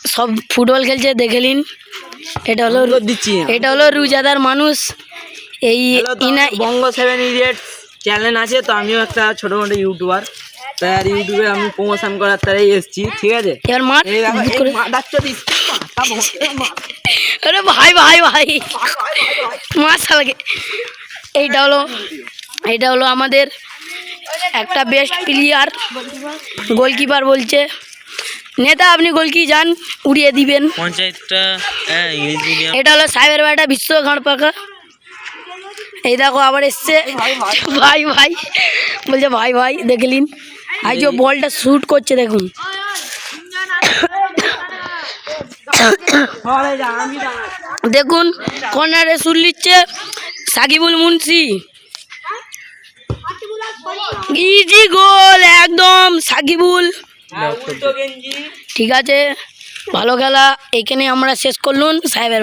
সব ফুটবল খেলছে, দেখে নিন। এটা হলো রোজাদার মানুষ। এই বঙ্গ 7 ইডিয়েটস চ্যানেল আছে, তো আমিও একটা ছোট মোটো ইউটিউবার, তাই আর ইউটিউবে আমি প্রমোশন করার তারাই এসেছি, ঠিক আছে। এবার মার আরে ভাই মার শালাকে। এইটা হলো আমাদের একটা বেস্ট প্লেয়ার, গোলকিপার বলছে, নেতা আপনি গোলকি যান, উড়িয়ে দিবেন পঞ্চায়েতটা। এটা হলো সাহেবের বাড়িটা, বিশ্ব ঘাড় পাকা। এই দেখো আবার এসছে ভাই বলছে ভাই দেখলিন, এই যে বলটা শুট করছে দেখুন। দেখুন কর্নারে শুট নিচ্ছে সাকিবুল মুন্সি, ইজি গোল একদম সাকিবুল। ঠিক আছে, ভালো খেলা। এখানে আমরা শেষ করলুম সাহেবের বাড়ি।